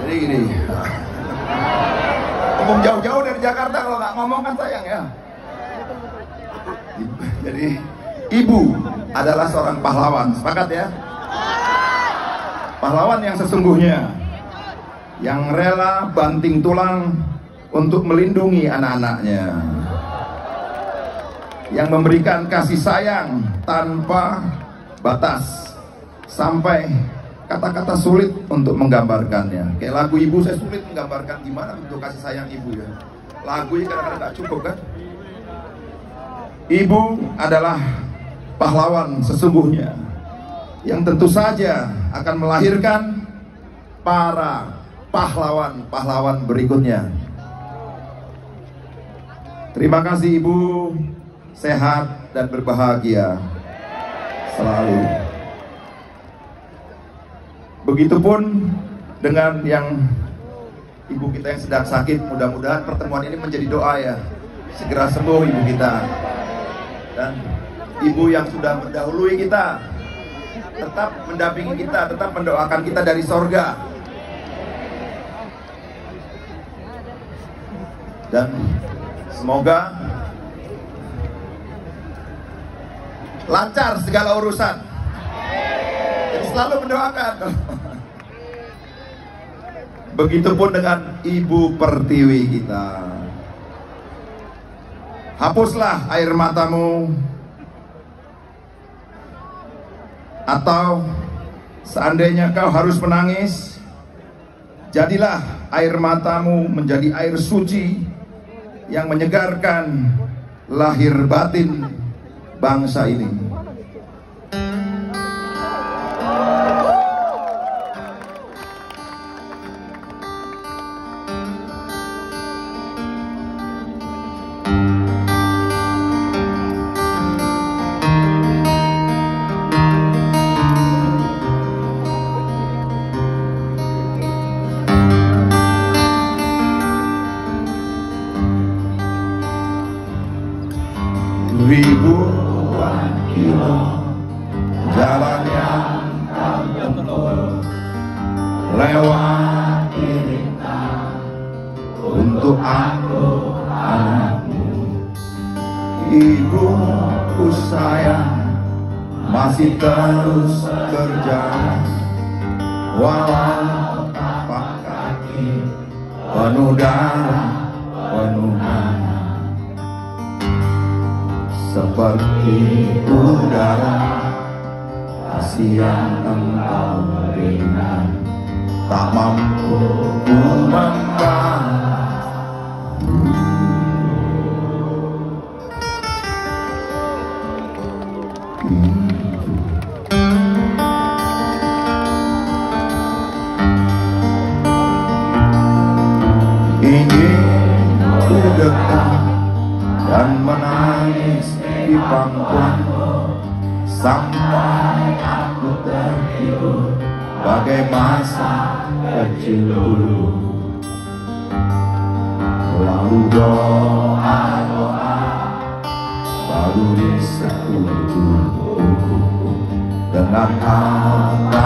Jadi gini, ngomong jauh-jauh dari Jakarta kalau nggak ngomong kan sayang ya. Jadi ibu adalah seorang pahlawan, sepakat ya? Pahlawan yang sesungguhnya, yang rela banting tulang untuk melindungi anak-anaknya, yang memberikan kasih sayang tanpa batas, sampai kata-kata sulit untuk menggambarkannya. Kayak lagu ibu, saya sulit menggambarkan gimana bentuk kasih sayang ibu ya. Lagunya kadang-kadang nggak cukup kan. Ibu adalah pahlawan sesungguhnya, yang tentu saja akan melahirkan para pahlawan-pahlawan berikutnya. Terima kasih ibu, sehat dan berbahagia selalu. Begitupun dengan yang ibu kita yang sedang sakit, mudah-mudahan pertemuan ini menjadi doa ya, segera sembuh ibu kita. Dan ibu yang sudah mendahului kita, tetap mendampingi kita, tetap mendoakan kita dari sorga. Dan semoga lancar segala urusan. Jadi selalu mendoakan. Begitupun dengan Ibu Pertiwi kita. Hapuslah air matamu, atau seandainya kau harus menangis, jadilah air matamu menjadi air suci yang menyegarkan lahir batin bangsa ini. Ribuan kilo jalan yang kau tempuh, lewati rintang untuk aku anakmu. Ibuku sayang, masih terus berjalan, walau tapak kaki penuh darah, penuh nanah. Seperti udara, kasih yang engkau berikan tak mampu ku membalas. Ingin ku dekat dan menangis di pangkuanmu sampai aku terhibur bagai masa kecil dulu. Lalu doa-doa baru disetuju dengan kata